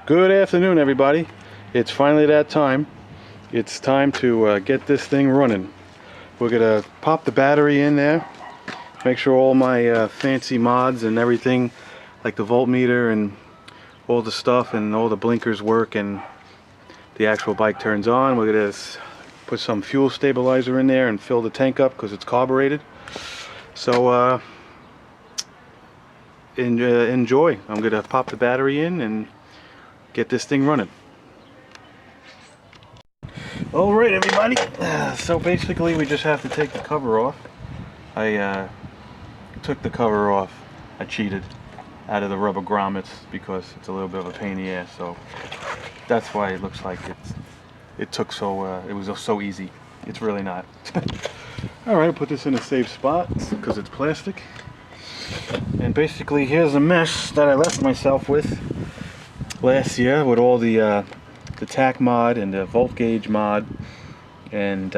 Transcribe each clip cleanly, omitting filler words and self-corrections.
Good afternoon, everybody. It's finally that time. It's time to get this thing running. We're gonna pop the battery in there, make sure all my fancy mods and everything, like the voltmeter and all the stuff and all the blinkers work and the actual bike turns on. We're gonna put some fuel stabilizer in there and fill the tank up because it's carbureted. So enjoy. I'm gonna pop the battery in and get this thing running. Alright, everybody, so basically we just have to take the cover off. I took the cover off. I cheated out of the rubber grommets because it's a little bit of a pain in the ass, so that's why it looks like it took so it was so easy. It's really not. Alright, put this in a safe spot because it's plastic. And basically here's a mess that I left myself with last year with all the tack mod and the volt gauge mod and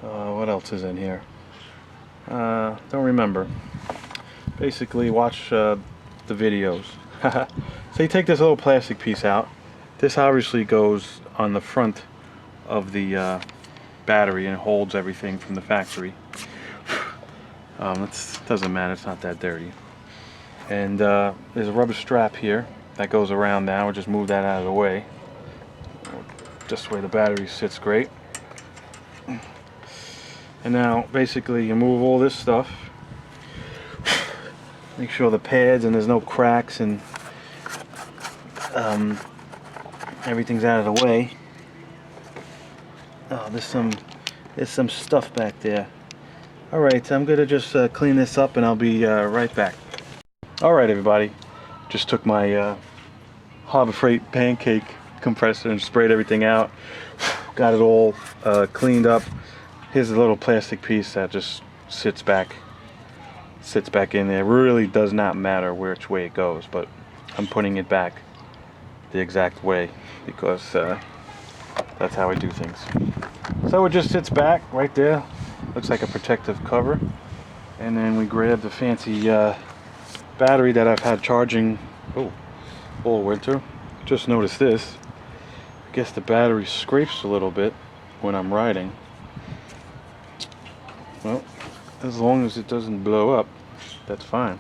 what else is in here? Don't remember. Basically watch the videos. So you take this little plastic piece out. This obviously goes on the front of the battery and holds everything from the factory. It doesn't matter, it's not that dirty. And there's a rubber strap here that goes around now. We'll just move that out of the way. Just where the battery sits great. And now basically you move all this stuff. Make sure the pads and there's no cracks and everything's out of the way. Oh, there's some stuff back there. Alright, I'm gonna just clean this up and I'll be right back. Alright, everybody, just took my Harbor Freight pancake compressor and sprayed everything out. Got it all cleaned up. Here's a little plastic piece that just sits back in there. It really does not matter which way it goes, but I'm putting it back the exact way because that's how I do things. So it just sits back right there. Looks like a protective cover. And then we grab the fancy battery that I've had charging all winter. Just noticed this. I guess the battery scrapes a little bit when I'm riding. Well, as long as it doesn't blow up, that's fine.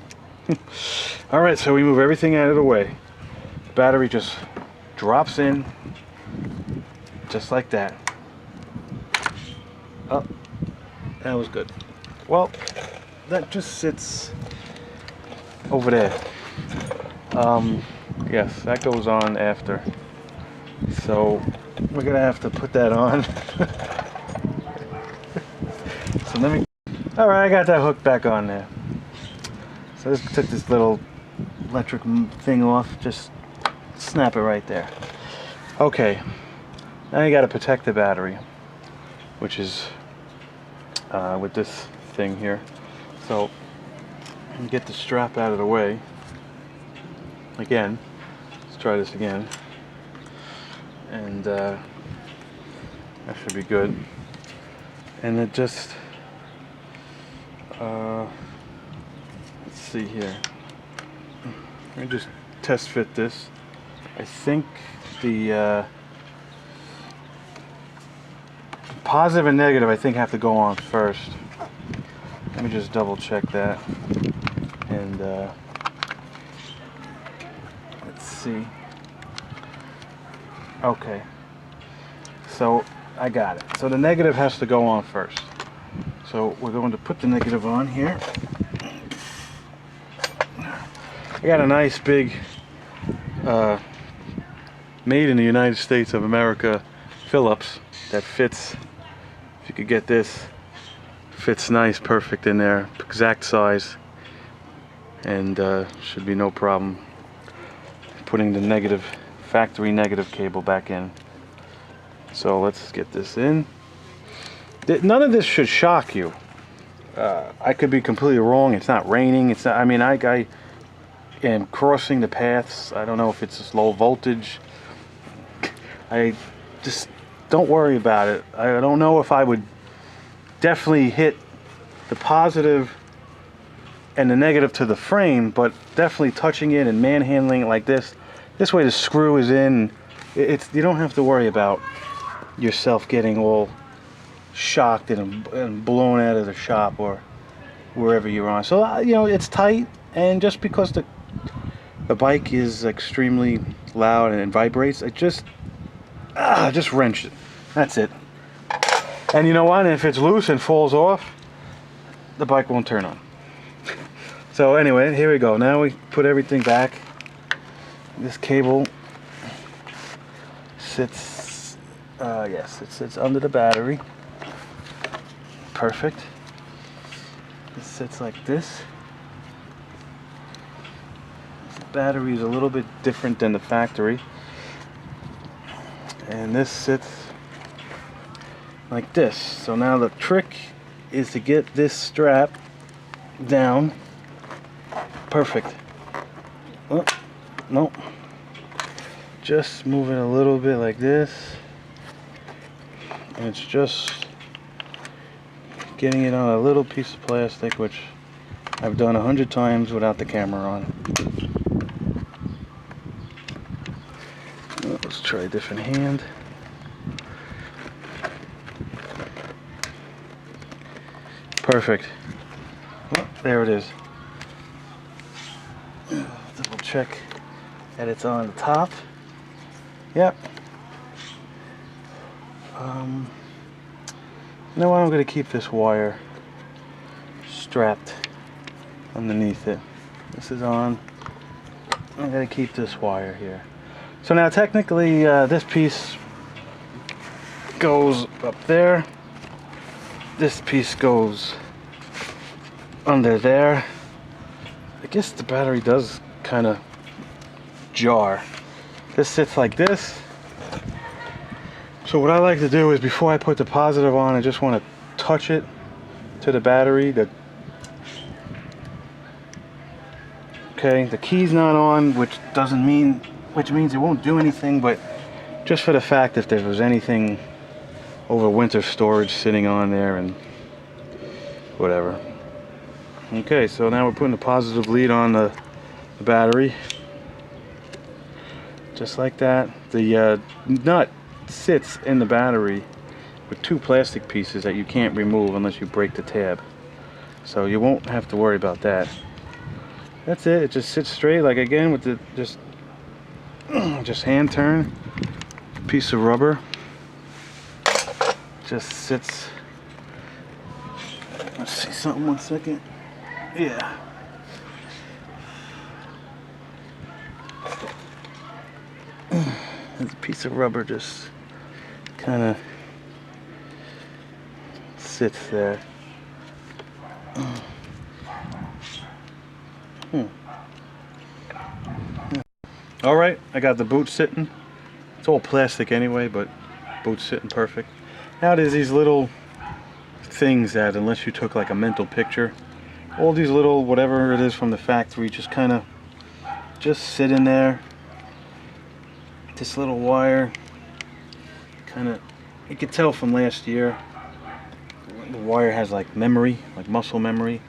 Alright, so we move everything out of the way. The battery just drops in just like that. Oh, that was good. Well, that just sits over there. Yes, that goes on after. So we're gonna have to put that on. So let me. All right, I got that hooked back on there. So just took this little electric thing off. Just snap it right there. Okay. Now you got to protect the battery, which is with this thing here. So get the strap out of the way. Again, let's try this again. And that should be good. And it just let's see here. Let me just test fit this. I think the positive and negative I think have to go on first. Let me just double check that. And let's see. Okay, so I got it. So the negative has to go on first. So we're going to put the negative on here. I got a nice big made in the United States of America Phillips that fits. If you could get this, fits nice, perfect in there, exact size, and should be no problem putting the negative factory negative cable back in. So let's get this in. None of this should shock you. I could be completely wrong. It's not raining. It's not. I mean, I am crossing the paths. I don't know if it's just low voltage. I just don't worry about it. I don't know if I would definitely hit the positive and the negative to the frame, but definitely touching it and manhandling it like this. This way the screw is in. You don't have to worry about yourself getting all shocked and blown out of the shop or wherever you're on. So you know, it's tight, and just because the bike is extremely loud and it vibrates, it just wrench it. That's it. And you know what? If it's loose and falls off, the bike won't turn on. So anyway, here we go. Now we put everything back. This cable sits, yes, it sits under the battery. Perfect. It sits like this. The battery is a little bit different than the factory. And this sits like this. So now the trick is to get this strap down. Perfect. Oh, no. Just move it a little bit like this. And it's just getting it on a little piece of plastic, which I've done 100 times without the camera on. Let's try a different hand. Perfect. Oh, there it is. Double check that it's on the top. Yep. You know what? I'm going to keep this wire strapped underneath it. This is on. I'm going to keep this wire here. So now technically this piece goes up there. This piece goes under there. I guess the battery does kind of jar. This sits like this. So what I like to do is, before I put the positive on, I just want to touch it to the battery. Okay, the key's not on, which means it won't do anything, but just for the fact if there was anything over winter storage sitting on there and whatever. Okay, so now we're putting the positive lead on the battery. Just like that. The nut sits in the battery with two plastic pieces that you can't remove unless you break the tab. So you won't have to worry about that. That's it. It just sits straight, like again with the just hand turn. Piece of rubber. Just sits. Let's see something, 1 second. Yeah. This piece of rubber just kind of sits there. All right, I got the boot sitting. It's all plastic anyway, but boot's sitting perfect. Now there's these little things that, unless you took like a mental picture, all these little whatever it is from the factory just kind of just sit in there. This little wire kind of, you could tell from last year, the wire has like memory, like muscle memory.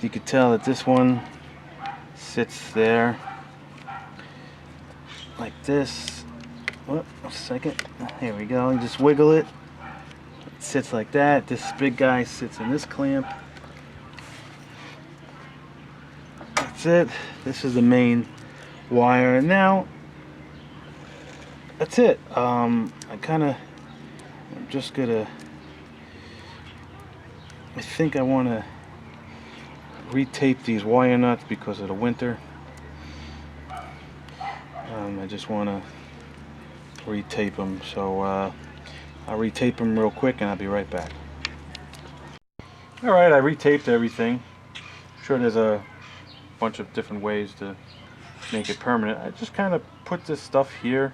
You could tell that this one sits there like this. Oh, a second. Here we go. You just wiggle it. It sits like that. This big guy sits in this clamp. That's it. This is the main wire. And now that's it. I'm just gonna, I think I want to retape these wire nuts because of the winter. I just want to retape them, so I'll retape them real quick and I'll be right back. Alright, I retaped everything. I'm sure there's a bunch of different ways to make it permanent. I just kind of put this stuff here.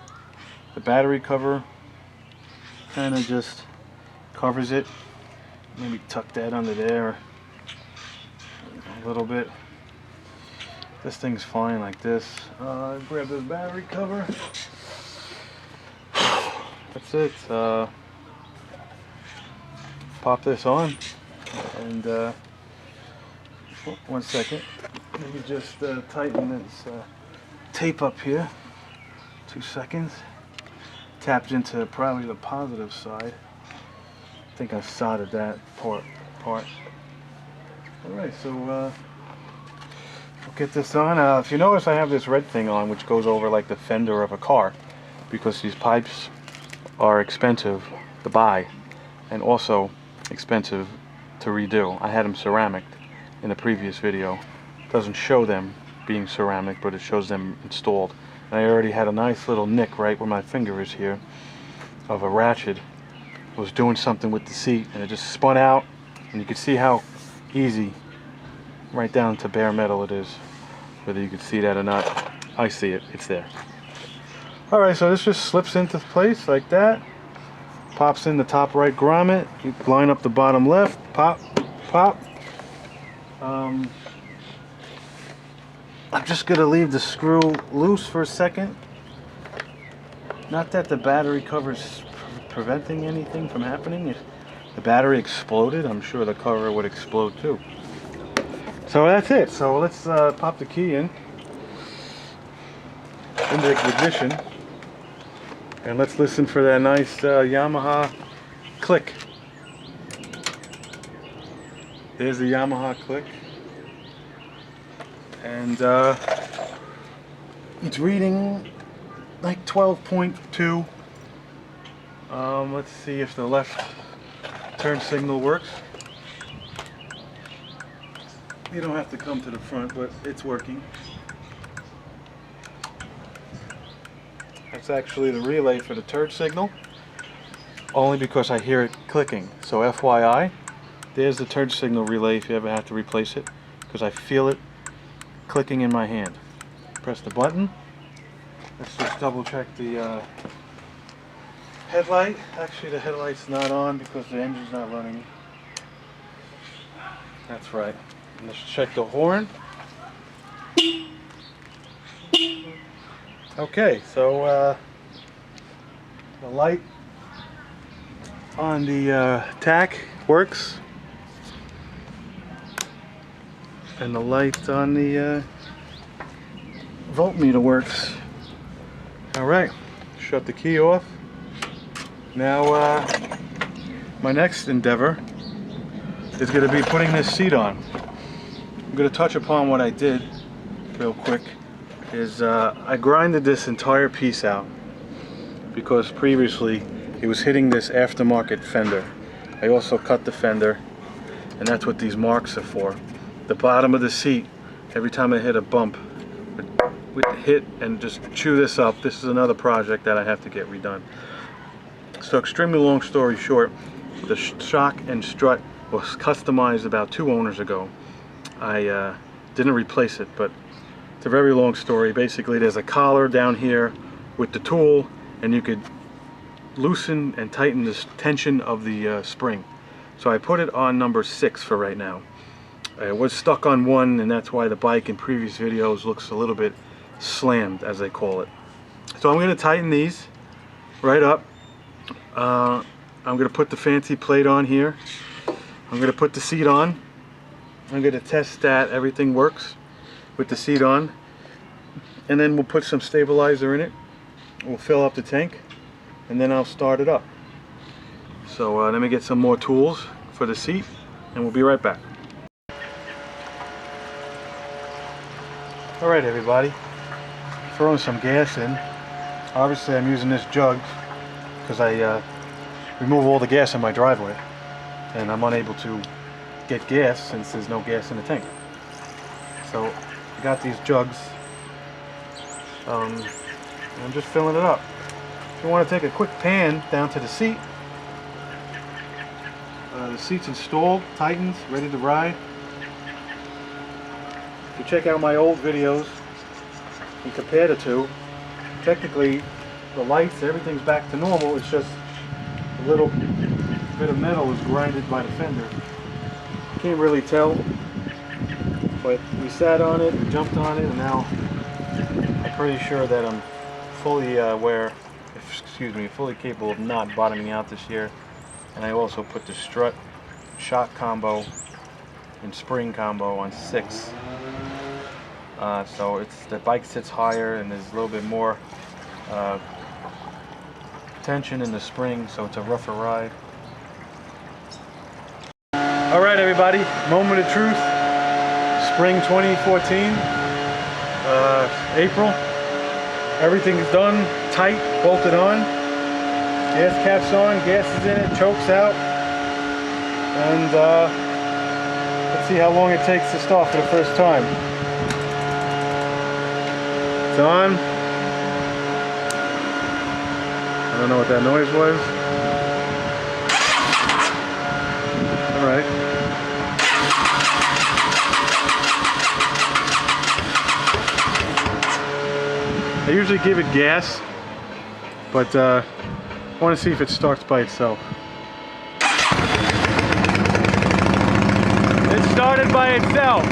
The battery cover kind of just covers it. Maybe tuck that under there a little bit. This thing's fine like this. Grab this battery cover. That's it. Pop this on and 1 second. Let me just tighten this tape up here. 2 seconds. Tapped into probably the positive side. I think I soldered that part. Alright, so we'll get this on. If you notice, I have this red thing on which goes over like the fender of a car, because these pipes are expensive to buy and also expensive to redo. I had them ceramic in the previous video. It doesn't show them being ceramic, but it shows them installed. And I already had a nice little nick right where my finger is here of a ratchet. I was doing something with the seat and it just spun out, and you can see how easy right down to bare metal it is. Whether you can see that or not, I see it, it's there. Alright, so this just slips into place like that. Pops in the top right grommet. You line up the bottom left. Pop, pop. I'm just going to leave the screw loose for a second. Not that the battery cover's preventing anything from happening. If the battery exploded, I'm sure the cover would explode too. So that's it. So let's pop the key in into ignition, and let's listen for that nice Yamaha click. There's the Yamaha click, and it's reading like 12.2. Let's see if the left turn signal works. You don't have to come to the front, but it's working. That's actually the relay for the turn signal, only because I hear it clicking. So FYI, there's the turn signal relay if you ever have to replace it, because I feel it clicking in my hand. Press the button. Let's just double check the headlight. Actually, the headlight's not on because the engine's not running. That's right. And let's check the horn. Okay, so the light on the tack works, and the light on the voltmeter works. Alright, shut the key off. Now my next endeavor is going to be putting this seat on. I'm going to touch upon what I did real quick. I grinded this entire piece out because previously it was hitting this aftermarket fender. I also cut the fender, and that's what these marks are for. The bottom of the seat, every time I hit a bump, would hit and just chew this up. This is another project that I have to get redone. So extremely long story short, the shock and strut was customized about 2 owners ago. I didn't replace it, but it's a very long story. Basically, there's a collar down here with the tool, and you could loosen and tighten the tension of the spring. So I put it on number 6 for right now. I was stuck on 1, and that's why the bike in previous videos looks a little bit slammed, as they call it. So I'm going to tighten these right up. I'm going to put the fancy plate on here. I'm going to put the seat on. I'm going to test that everything works with the seat on, and then we'll put some stabilizer in it. We'll fill up the tank, and then I'll start it up. So let me get some more tools for the seat, and we'll be right back. Alright everybody, throwing some gas in. Obviously I'm using this jug because I remove all the gas in my driveway, and I'm unable to get gas since there's no gas in the tank. So I got these jugs, and I'm just filling it up. If you want to take a quick pan down to the seat, the seat's installed, tightened, ready to ride. If you check out my old videos and compare the two, technically the lights, everything's back to normal. It's just a little bit of metal is grinded by the fender. Can't really tell, but we sat on it, we jumped on it, and now I'm pretty sure that I'm fully fully capable of not bottoming out this year. And I also put the strut shock combo and spring combo on 6. So the bike sits higher and there's a little bit more tension in the spring, so it's a rougher ride. Alright everybody, moment of truth. Spring 2014, April. Everything's done, tight, bolted on. Gas cap's on, gas is in it, choke's out. And let's see how long it takes to start for the first time. It's on. I don't know what that noise was. Alright. I usually give it gas, but I want to see if it starts by itself. It started by itself.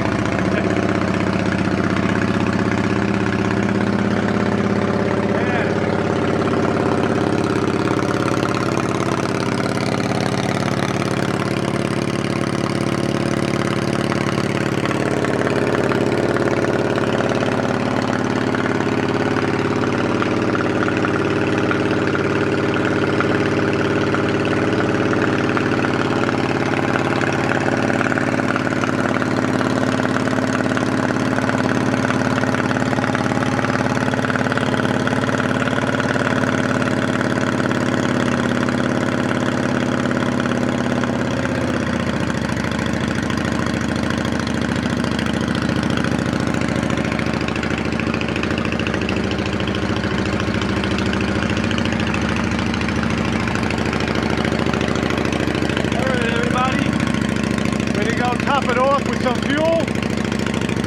Top it off with some fuel,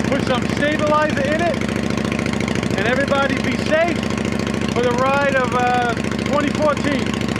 put some stabilizer in it, and everybody be safe for the ride of 2014.